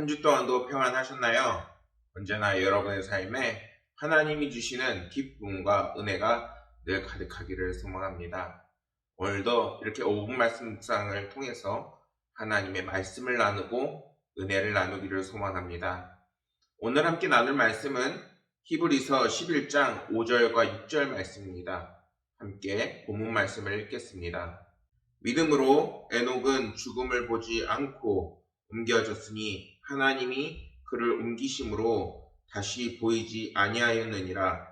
주 동안도 평안하셨나요? 언제나 여러분의 삶에 하나님이 주시는 기쁨과 은혜가 늘 가득하기를 소망합니다. 오늘도 이렇게 5분 말씀 묵상을 통해서 하나님의 말씀을 나누고 은혜를 나누기를 소망합니다. 오늘 함께 나눌 말씀은 히브리서 11장 5절과 6절 말씀입니다. 함께 본문 말씀을 읽겠습니다. 믿음으로 에녹은 죽음을 보지 않고 옮겨졌으니 하나님이 그를 옮기심으로 다시 보이지 아니하였느니라.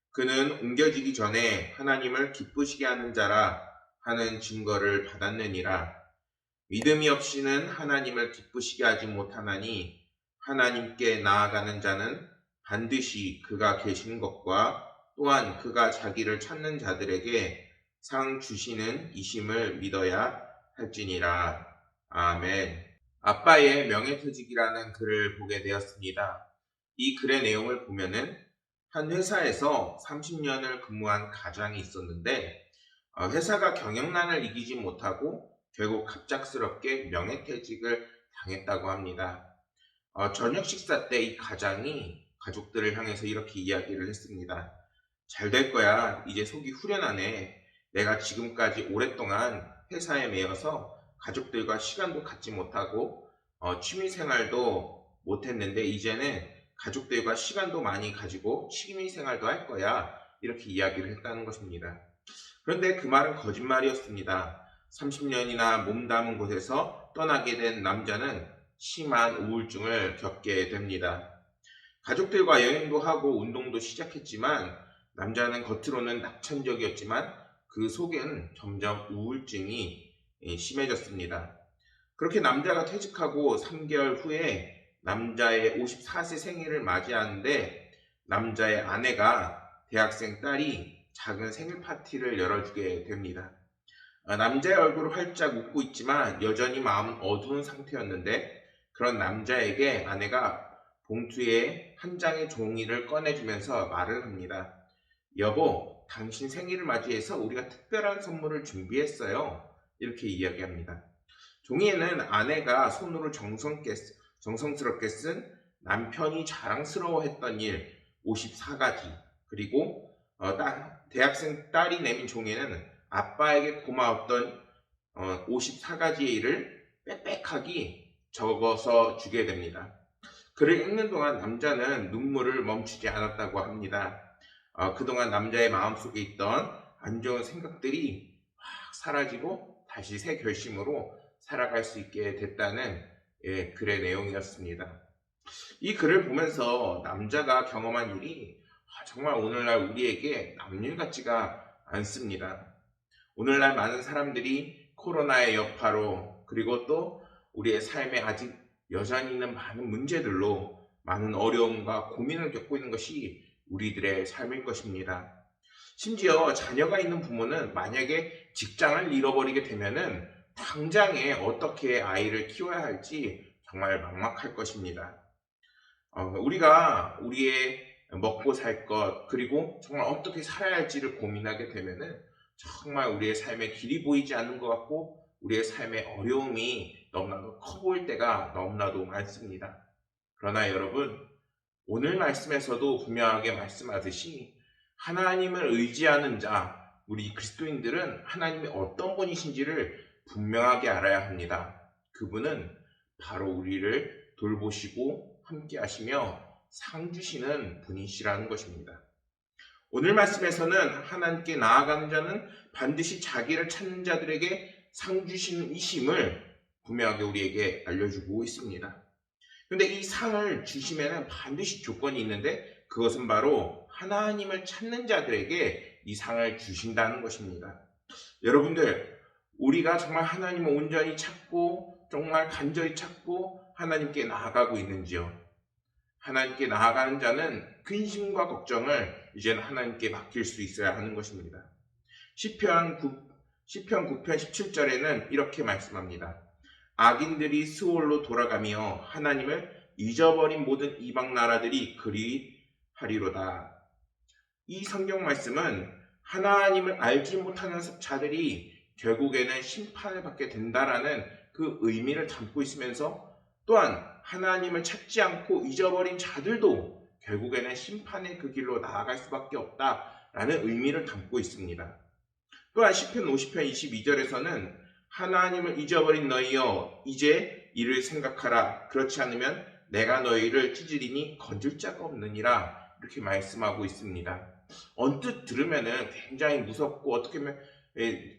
그는 옮겨지기 전에 하나님을 기쁘시게 하는 자라 하는 증거를 받았느니라. 믿음이 없이는 하나님을 기쁘시게 하지 못하나니 하나님께 나아가는 자는 반드시 그가 계신 것과 또한 그가 자기를 찾는 자들에게 상 주시는 이심을 믿어야 할지니라. 아멘. 아빠의 명예퇴직이라는 글을 보게 되었습니다. 이 글의 내용을 보면은 한 회사에서 30년을 근무한 가장이 있었는데 회사가 경영난을 이기지 못하고 결국 갑작스럽게 명예퇴직을 당했다고 합니다. 저녁 식사 때 이 가장이 가족들을 향해서 이렇게 이야기를 했습니다. 잘 될 거야. 이제 속이 후련하네. 내가 지금까지 오랫동안 회사에 매여서 가족들과 시간도 갖지 못하고 취미생활도 못했는데 이제는 가족들과 시간도 많이 가지고 취미생활도 할 거야. 이렇게 이야기를 했다는 것입니다. 그런데 그 말은 거짓말이었습니다. 30년이나 몸담은 곳에서 떠나게 된 남자는 심한 우울증을 겪게 됩니다. 가족들과 여행도 하고 운동도 시작했지만 남자는 겉으로는 낙천적이었지만 그 속에는 점점 우울증이 심해졌습니다. 그렇게 남자가 퇴직하고 3개월 후에 남자의 54세 생일을 맞이하는데 남자의 아내가 대학생 딸이 작은 생일 파티를 열어주게 됩니다. 남자의 얼굴은 활짝 웃고 있지만 여전히 마음은 어두운 상태였는데 그런 남자에게 아내가 봉투에 한 장의 종이를 꺼내주면서 말을 합니다. 여보, 당신 생일을 맞이해서 우리가 특별한 선물을 준비했어요. 이렇게 이야기합니다. 종이에는 아내가 손으로 정성스럽게 쓴 남편이 자랑스러워했던 일 54가지 그리고 대학생 딸이 내민 종이에는 아빠에게 고마웠던 54가지의 일을 빽빽하게 적어서 주게 됩니다. 글을 읽는 동안 남자는 눈물을 멈추지 않았다고 합니다. 그동안 남자의 마음속에 있던 안 좋은 생각들이 확 사라지고 다시 새 결심으로 살아갈 수 있게 됐다는 글의 내용이었습니다. 이 글을 보면서 남자가 경험한 일이 정말 오늘날 우리에게 남일 같지가 않습니다. 오늘날 많은 사람들이 코로나의 여파로 그리고 또 우리의 삶에 아직 여전히 있는 많은 문제들로 많은 어려움과 고민을 겪고 있는 것이 우리들의 삶일 것입니다. 심지어 자녀가 있는 부모는 만약에 직장을 잃어버리게 되면은 당장에 어떻게 아이를 키워야 할지 정말 막막할 것입니다. 우리가 우리의 먹고 살 것 그리고 정말 어떻게 살아야 할지를 고민하게 되면은 정말 우리의 삶에 길이 보이지 않는 것 같고 우리의 삶의 어려움이 너무나도 커 보일 때가 너무나도 많습니다. 그러나 여러분, 오늘 말씀에서도 분명하게 말씀하듯이 하나님을 의지하는 자, 우리 그리스도인들은 하나님이 어떤 분이신지를 분명하게 알아야 합니다. 그분은 바로 우리를 돌보시고 함께 하시며 상 주시는 분이시라는 것입니다. 오늘 말씀에서는 하나님께 나아가는 자는 반드시 자기를 찾는 자들에게 상 주시는 이심을 분명하게 우리에게 알려주고 있습니다. 그런데 이 상을 주심에는 반드시 조건이 있는데 그것은 바로 하나님을 찾는 자들에게 이 상을 주신다는 것입니다. 여러분들, 우리가 정말 하나님을 온전히 찾고 정말 간절히 찾고 하나님께 나아가고 있는지요? 하나님께 나아가는 자는 근심과 걱정을 이제는 하나님께 맡길 수 있어야 하는 것입니다. 시편 9편 17절에는 이렇게 말씀합니다. 악인들이 스올로 돌아가며 하나님을 잊어버린 모든 이방 나라들이 그리하리로다. 이 성경 말씀은 하나님을 알지 못하는 자들이 결국에는 심판을 받게 된다라는 그 의미를 담고 있으면서 또한 하나님을 찾지 않고 잊어버린 자들도 결국에는 심판의 그 길로 나아갈 수밖에 없다라는 의미를 담고 있습니다. 또한 시편 50편 22절에서는 하나님을 잊어버린 너희여 이제 이를 생각하라. 그렇지 않으면 내가 너희를 찢으리니 건질 자가 없느니라. 이렇게 말씀하고 있습니다. 언뜻 들으면은 굉장히 무섭고 어떻게 보면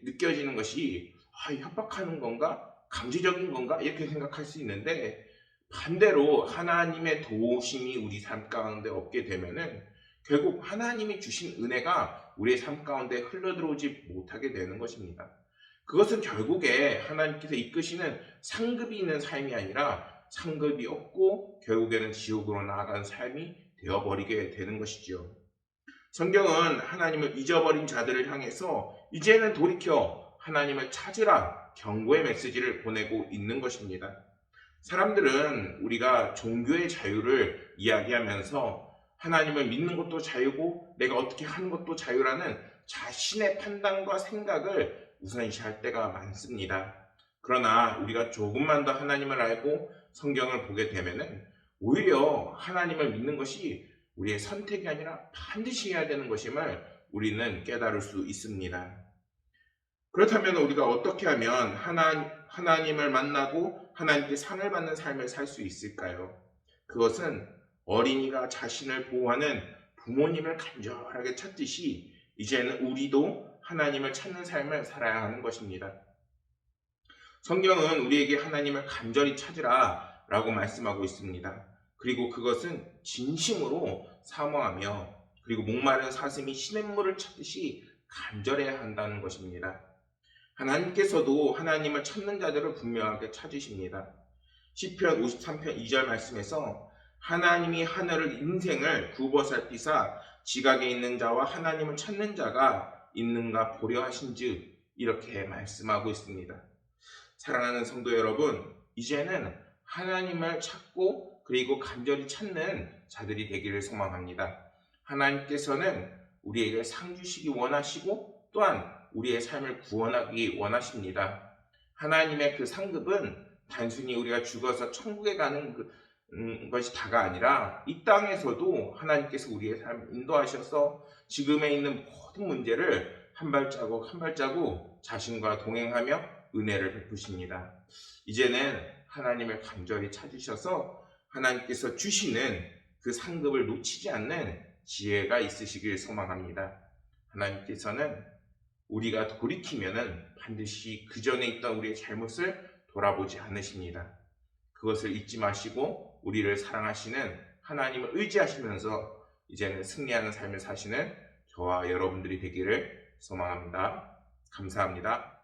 느껴지는 것이 협박하는 건가? 강제적인 건가? 이렇게 생각할 수 있는데 반대로 하나님의 도우심이 우리 삶 가운데 없게 되면은 결국 하나님이 주신 은혜가 우리의 삶 가운데 흘러들어오지 못하게 되는 것입니다. 그것은 결국에 하나님께서 이끄시는 상급이 있는 삶이 아니라 상급이 없고 결국에는 지옥으로 나아가는 삶이 되어버리게 되는 것이지요. 성경은 하나님을 잊어버린 자들을 향해서 이제는 돌이켜 하나님을 찾으라 경고의 메시지를 보내고 있는 것입니다. 사람들은 우리가 종교의 자유를 이야기하면서 하나님을 믿는 것도 자유고 내가 어떻게 하는 것도 자유라는 자신의 판단과 생각을 우선시할 때가 많습니다. 그러나 우리가 조금만 더 하나님을 알고 성경을 보게 되면은 오히려 하나님을 믿는 것이 우리의 선택이 아니라 반드시 해야 되는 것임을 우리는 깨달을 수 있습니다. 그렇다면 우리가 어떻게 하면 하나님을 만나고 하나님께 상을 받는 삶을 살 수 있을까요? 그것은 어린이가 자신을 보호하는 부모님을 간절하게 찾듯이 이제는 우리도 하나님을 찾는 삶을 살아야 하는 것입니다. 성경은 우리에게 하나님을 간절히 찾으라 라고 말씀하고 있습니다. 그리고 그것은 진심으로 사모하며 그리고 목마른 사슴이 시냇물을 찾듯이 간절해야 한다는 것입니다. 하나님께서도 하나님을 찾는 자들을 분명하게 찾으십니다. 시편 53편 2절 말씀에서 하나님이 하늘을 인생을 굽어살피사 지각에 있는 자와 하나님을 찾는 자가 있는가 보려 하신즉 이렇게 말씀하고 있습니다. 사랑하는 성도 여러분, 이제는 하나님을 찾고 그리고 간절히 찾는 자들이 되기를 소망합니다. 하나님께서는 우리에게 상 주시기 원하시고 또한 우리의 삶을 구원하기 원하십니다. 하나님의 그 상급은 단순히 우리가 죽어서 천국에 가는 것이 다가 아니라 이 땅에서도 하나님께서 우리의 삶을 인도하셔서 지금에 있는 모든 문제를 한 발자국 한 발자국 자신과 동행하며 은혜를 베푸십니다. 이제는 하나님을 간절히 찾으셔서 하나님께서 주시는 그 상급을 놓치지 않는 지혜가 있으시길 소망합니다. 하나님께서는 우리가 돌이키면은 반드시 그 전에 있던 우리의 잘못을 돌아보지 않으십니다. 그것을 잊지 마시고 우리를 사랑하시는 하나님을 의지하시면서 이제는 승리하는 삶을 사시는 저와 여러분들이 되기를 소망합니다. 감사합니다.